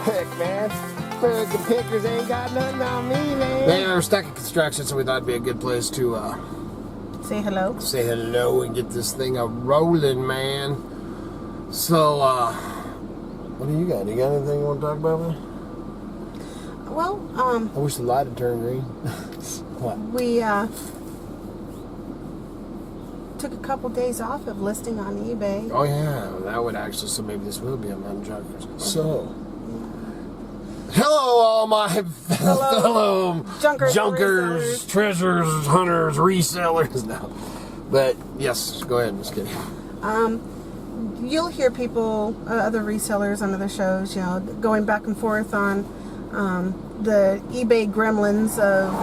Heck, man. American pickers ain't got nothing on me, man. Man, we're stuck in construction, so we thought it'd be a good place to say hello. Say hello and get this thing rolling, man. So, what do you got? You got anything you want to talk about, man? Well, I wish the light had turned green. What? We took a couple days off of listing on eBay. Oh yeah, that would actually. So maybe this will be a Mountain Junkers. So, hello, all my fellow junkers, treasures, hunters, resellers. No, but yes, go ahead. Just kidding. You'll hear people, other resellers on other shows, going back and forth on the eBay gremlins of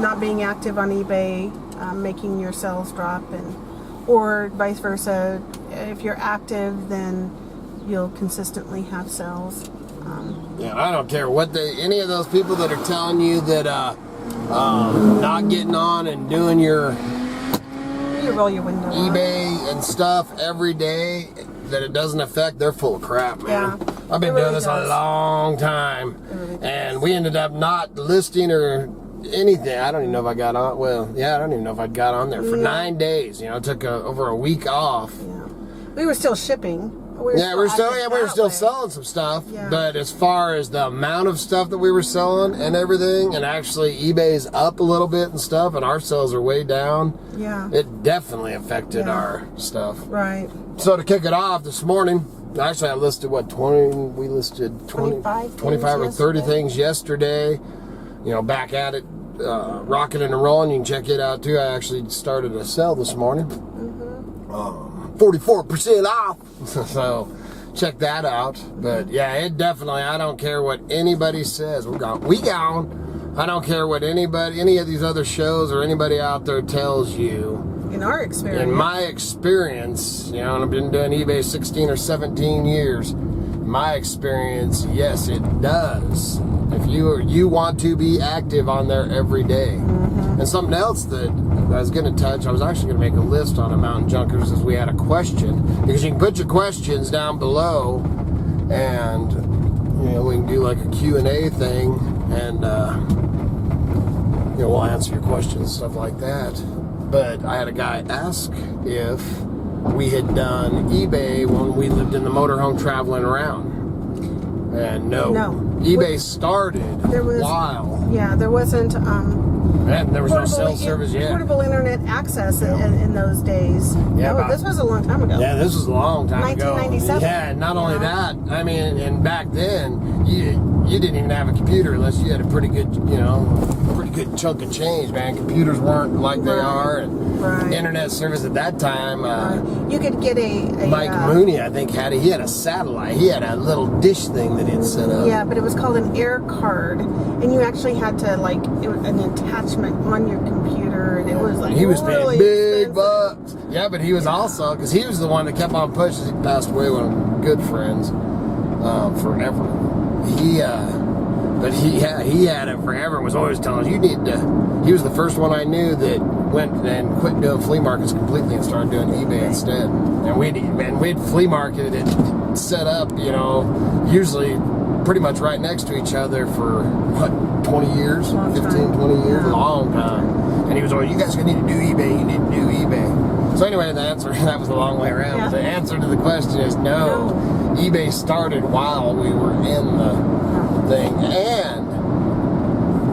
not being active on eBay, making your sales drop, or vice versa. If you're active, then you'll consistently have sales. Yeah, I don't care what any of those people that are telling you that not getting on and doing your roll your window eBay and stuff every day, that it doesn't affect, they're full of crap, man. Yeah, I've been doing this a long time, and we ended up not listing or anything. I don't even know if I got on. Well, yeah, I don't even know if I got on there for 9 days. It took over a week off. Yeah, we were still shipping. We were still selling some stuff, but as far as the amount of stuff that we were selling and everything, and actually eBay's up a little bit and stuff, and our sales are way down. Yeah, it definitely affected our stuff. Right. So to kick it off this morning, actually I listed we listed 25 or 30 things yesterday. Back at it, rocking and rolling. You can check it out too. I actually started a sale this morning. 44% off. So check that out. But yeah, it definitely, I don't care what anybody says. We gone. I don't care what any of these other shows or anybody out there tells you. In our experience. In my experience, and I've been doing eBay 16 or 17 years. My experience, yes, it does. If you want to be active on there every day. And something else that I was going to touch, I was actually going to make a list on a Mountain Junkers as we had a question, because you can put your questions down below, and we can do like a Q&A thing, and we'll answer your questions and stuff like that. But I had a guy ask if we had done eBay when we lived in the motorhome traveling around. And no. eBay started while. Yeah, there wasn't. There was no cell service yet. Portable internet access in those days. Yeah, this was a long time ago. Yeah, this was a long time ago. 1997. Yeah, not only that, I mean, and back then, you didn't even have a computer unless you had a pretty good chunk of change, man. Computers weren't like they are, and internet service at that time. You could get a Mike Mooney, I think, had a satellite. He had a little dish thing that he'd set up. Yeah, but it was called an air card, and you actually had to it was an attachment on your computer, and it was he was really paying big expensive. bucks. Yeah, but he was also, because he was the one that kept on pushing. He passed away, one of good friends, forever. He had it forever. Was always telling us, you need to. He was the first one I knew that went and quit doing flea markets completely and started doing eBay instead. And we'd flea marketed it set up, usually pretty much right next to each other for 20 years, 15, 20 years, long time. And he was always, you guys need to do eBay. You need to do eBay. So anyway, the answer, that was a long way around. Yeah. The answer to the question is no. eBay started while we were in the thing, and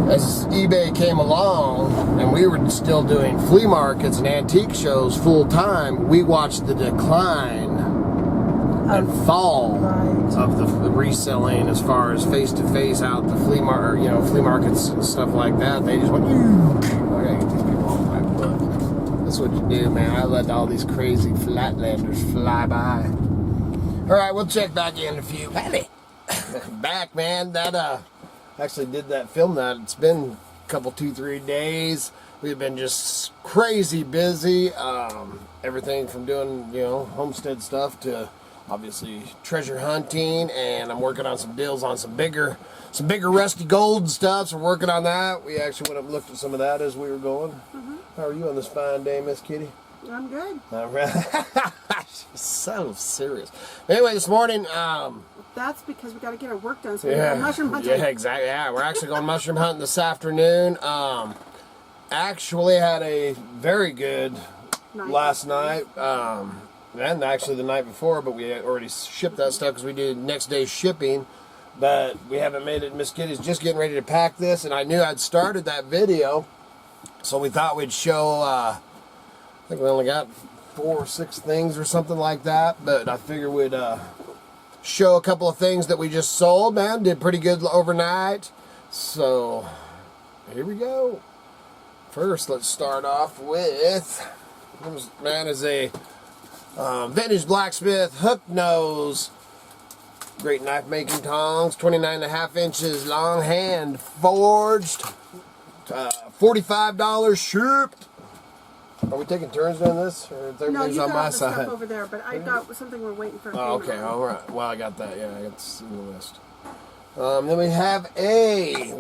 as eBay came along and we were still doing flea markets and antique shows full time, we watched the decline and fall of the reselling as far as face to face out the flea markets and stuff like that. They just went, I gotta get these people off my butt. That's what you do, man. I let all these crazy flatlanders fly by. All right, we'll check back in a few. Howdy. Back, man. That actually did that film that. It's been a couple, 2-3 days. We've been just crazy busy. Everything from doing, homestead stuff to obviously treasure hunting, and I'm working on some deals on some bigger rusty gold and stuff. So we're working on that. We actually went up and looked at some of that as we were going. How are you on this fine day, Miss Kitty? I'm good. All right. So serious. Anyway, this morning, That's because we got to get our work done. So we go mushroom hunting. yeah, exactly. Yeah, we're actually going mushroom hunting this afternoon. Actually had a very good last night. And actually the night before, but we had already shipped that stuff because we did next day shipping. But we haven't made it. Miss Kitty's just getting ready to pack this, and I knew I'd started that video, so we thought we'd show. I think we only got 4 or 6 things or something like that, but I figured we'd show a couple of things that we just sold. Man, did pretty good overnight. So here we go. First, let's start off with, man, is a vintage blacksmith hook nose. Great knife making tongs, 29.5 inches long, hand forged, $45 shipped. Are we taking turns doing this, or is everybody's on my side? No, you got the stuff over there, but I got something we're waiting for. Oh, okay, all right. Well, I got that. Yeah, I got this in the list. Then we have a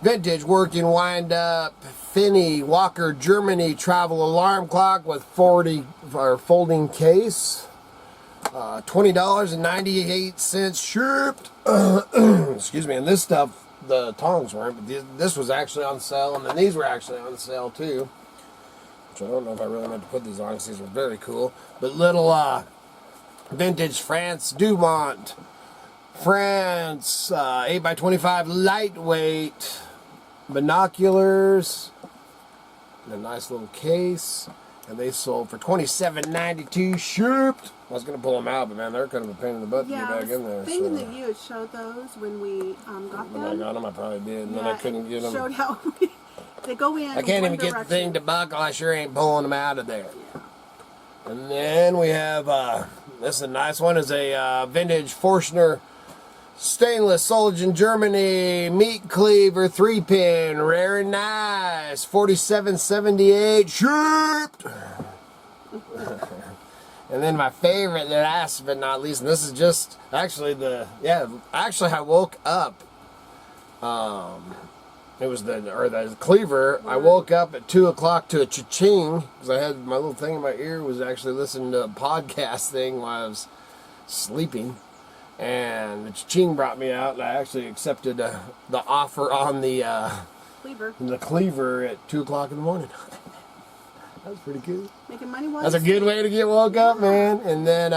vintage working wind up Finney Walker Germany travel alarm clock with folding case. $20.98 shipped. Excuse me. And this stuff, the tongs weren't, but this was actually on sale, and then these were actually on sale too. Which I don't know if I really meant to put these on because these were very cool. But little vintage France Dumont, France 8x25 lightweight binoculars, and a nice little case. And they sold for $27.92 shipped. I was going to pull them out, but man, they're kind of a pain in the butt to get back in there. Thinking that you had showed those when we got them. When I got them, I probably did, and then I couldn't get them. Showed how they go in. I can't even get the thing to buckle. I sure ain't pulling them out of there. Yeah. And then we have this is a nice one. Is a vintage Forstner stainless Soligen Germany meat cleaver 3-pin, rare and nice, $47.78 shipped. And then my favorite, last but not least, and this is just actually actually I woke up. It was the cleaver. I woke up at 2 o'clock to a cha-ching because I had my little thing in my ear was actually listening to a podcast thing while I was sleeping. And the cha-ching brought me out, and I actually accepted the offer on the cleaver at 2 o'clock in the morning. That was pretty good. Making money while that's a good way to get woke up, man. And then,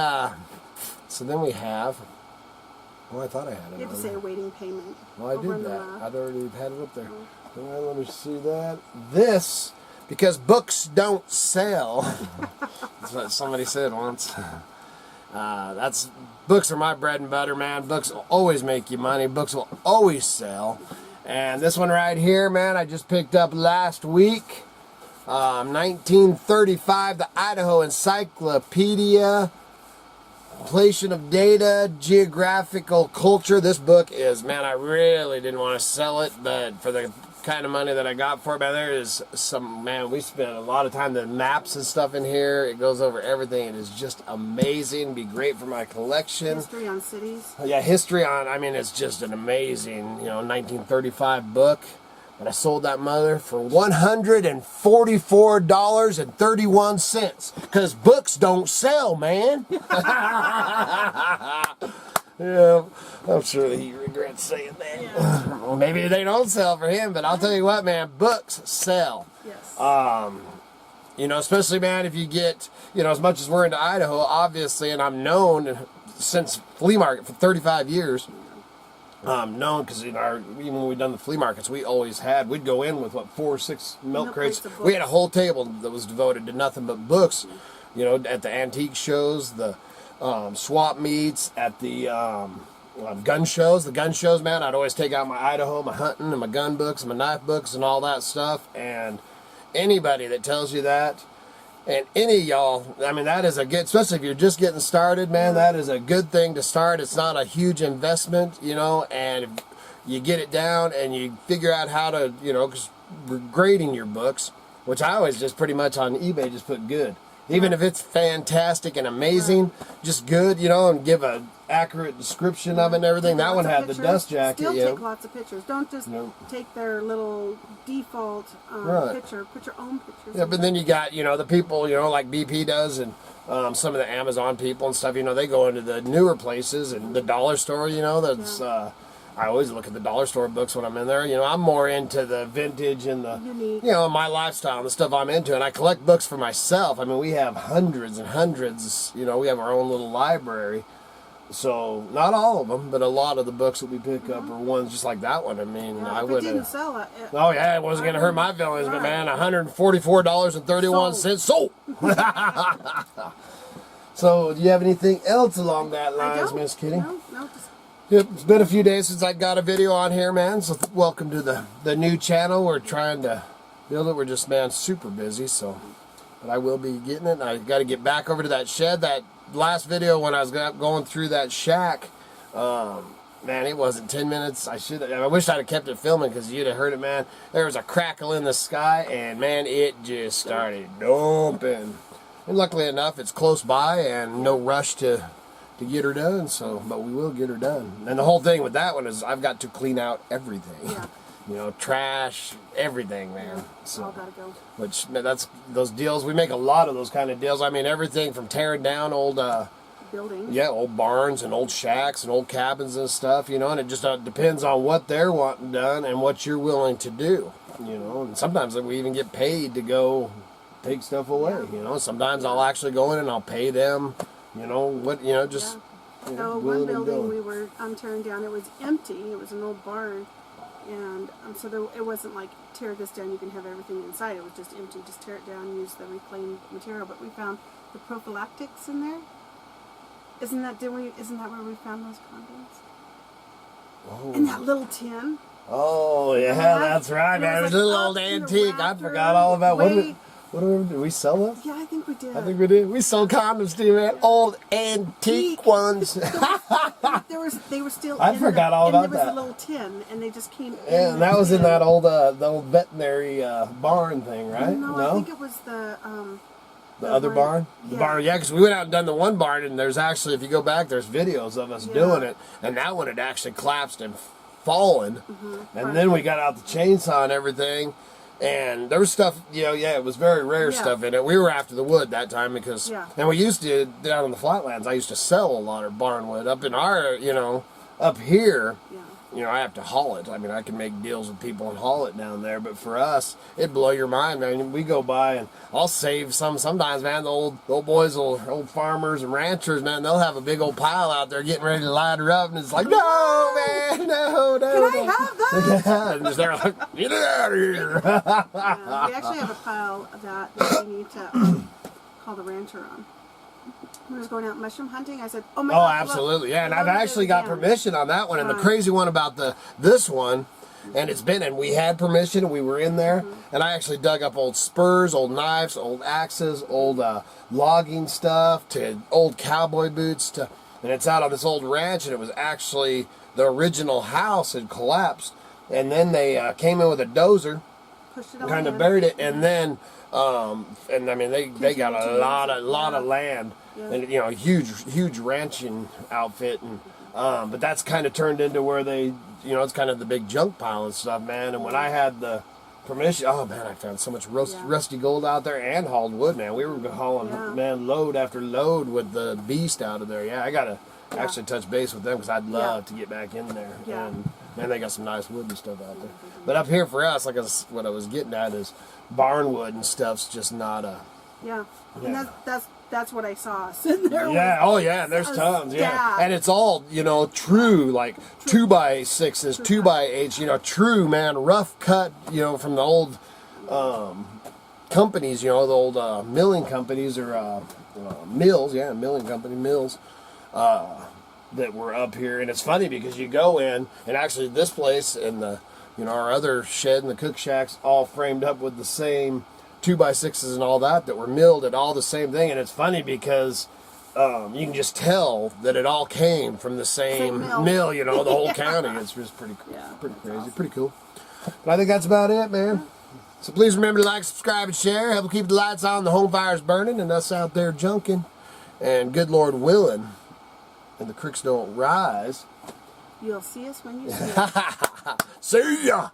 so then we have. Oh, I thought I had it. You have to say awaiting payment. Well, I did that. I'd already had it up there. Well, let me see that. This, because books don't sell. That's what somebody said once. Books are my bread and butter, man. Books will always make you money. Books will always sell. And this one right here, man, I just picked up last week. 1935, the Idaho Encyclopedia, Compilation of Data, Geographical Culture. This book is, man, I really didn't want to sell it, but for the kind of money that I got for it, man, there is some, man, we spent a lot of time, the maps and stuff in here. It goes over everything. It is just amazing. It'd be great for my collection. History on cities. Yeah, history on, I mean, it's just an amazing, 1935 book. But I sold that mother for $144.31 because books don't sell, man. Yeah, I'm sure that he regrets saying that. Yeah. Well, maybe they don't sell for him, but I'll tell you what, man, books sell. Yes. Especially, man, if you get, as much as we're into Idaho, obviously, and I'm known since flea market for 35 years. Known because even when we've done the flea markets, we'd go in with 4 or 6 milk crates. We had a whole table that was devoted to nothing but books. At the antique shows, the swap meets, at the gun shows. The gun shows, man, I'd always take out my Idaho, my hunting, and my gun books, and my knife books, and all that stuff. And anybody that tells you that, and any of y'all, I mean, that is a good, especially if you're just getting started, man, that is a good thing to start. It's not a huge investment, and if you get it down and you figure out how to, because we're grading your books, which I always just pretty much on eBay just put good. Even if it's fantastic and amazing, just good, you know, and give a accurate description of it and everything. That one had the dust jacket. Still take lots of pictures. Don't just take their little default picture. Put your own pictures. Yeah, but then you got, you know, the people, you know, like BP does, and some of the Amazon people and stuff, you know, they go into the newer places and the dollar store, you know, that's, I always look at the dollar store books when I'm in there. You know, I'm more into the vintage and the, unique, you know, my lifestyle and the stuff I'm into. And I collect books for myself. I mean, we have hundreds and hundreds, you know, we have our own little library. So, not all of them, but a lot of the books that we pick up are ones just like that one. I mean, I would didn't sell it. Oh, yeah, it wasn't going to hurt my feelings, but man, $144.31 sold. So, do you have anything else along that lines, Miss Kitty? No, just... Yep, it's been a few days since I got a video on here, man, so welcome to the new channel. We're trying to build it. We're just, man, super busy, so, but I will be getting it. I got to get back over to that shed. That last video when I was going through that shack, man, it wasn't 10 minutes. I wish I'd have kept it filming because you'd have heard it, man. There was a crackle in the sky, and, man, it just started dumping. And luckily enough, it's close by and no rush to get her done, so, but we will get her done. And the whole thing with that one is I've got to clean out everything. Yeah. You know, trash, everything, man. Yeah, so, all gotta go. Which, that's those deals. We make a lot of those kind of deals. I mean, everything from tearing down old buildings. Yeah, old barns and old shacks and old cabins and stuff, you know, and it just depends on what they're wanting done and what you're willing to do, you know. And sometimes we even get paid to go take stuff away, you know. Sometimes I'll actually go in and I'll pay them, you know, what, you know, just... You know, one building we were tearing down, it was empty. It was an old barn. And so it wasn't like, tear this down, you can have everything inside. It was just empty. Just tear it down, use the reclaimed material. But we found the prophylactics in there. Isn't that where we found those condoms? Oh. In that little tin. Oh, yeah, that's right, man. It was a little old antique. I forgot all about what did we sell them? Yeah, I think we did. I think we did. We sold condoms to you, man. Old antique ones. They were still. I forgot all about that. There was a little tin, and they just came. Yeah, and that was in that old the old veterinary barn thing, right? No, I think it was the other barn. The barn, yeah, because we went out and done the one barn, and there's actually, if you go back, there's videos of us doing it, and that one had actually collapsed and fallen, and then we got out the chainsaw and everything. And there was stuff, you know, it was very rare stuff in it. We were after the wood that time because, and we used to, down in the flatlands, I used to sell a lot of barn wood. Up in our, you know, up here, you know, I have to haul it. I mean, I can make deals with people and haul it down there. But for us, it'd blow your mind, man. We go by and I'll save sometimes, man. The old boys, old farmers and ranchers, man, they'll have a big old pile out there getting ready to light her up. And it's like, no, man, no. Can I have that? Yeah, and just they're like, get it out of here. We actually have a pile of that we need to call the rancher on. When I was going out mushroom hunting, I said, "Oh my God!" Absolutely, look, yeah. And I've actually got permission on that one. And the crazy one about this one, and we had permission, and we were in there, and I actually dug up old spurs, old knives, old axes, old logging stuff, to old cowboy boots, and it's out on this old ranch, and it was actually the original house had collapsed, and then they came in with a dozer, kind of buried it, and then. And I mean they got a lot of land, and you know, huge ranching outfit, and but that's kind of turned into where they, you know, it's kind of the big junk pile and stuff, man. And when I had the permission, oh man, I found so much rusty gold out there and hauled wood, man. We were hauling man load after load with the beast out of there. Yeah, I gotta actually touch base with them because I'd love to get back in there. And man, they got some nice wood and stuff out there. But up here for us, what I was getting at is barnwood and stuff's just not a... And that's what I saw sitting there. And there's tons, and it's all, you know, true, like 2x6s, 2x8s, you know, true, man, rough cut, you know, from the old companies, you know, the old milling companies or mills, milling company mills, that were up here. And it's funny because you go in, and actually this place and the, you know, our other shed and the cook shacks all framed up with the same 2x6s and all that were milled at all the same thing. And it's funny because you can just tell that it all came from the same mill, you know, the whole county. It's just pretty crazy, awesome. Pretty cool. But I think that's about it, man. So please remember to like, subscribe, and share. Help keep the lights on, the home fires burning, and us out there junking. And good Lord willing, and the creeks don't rise. You'll see us when you see us. See ya!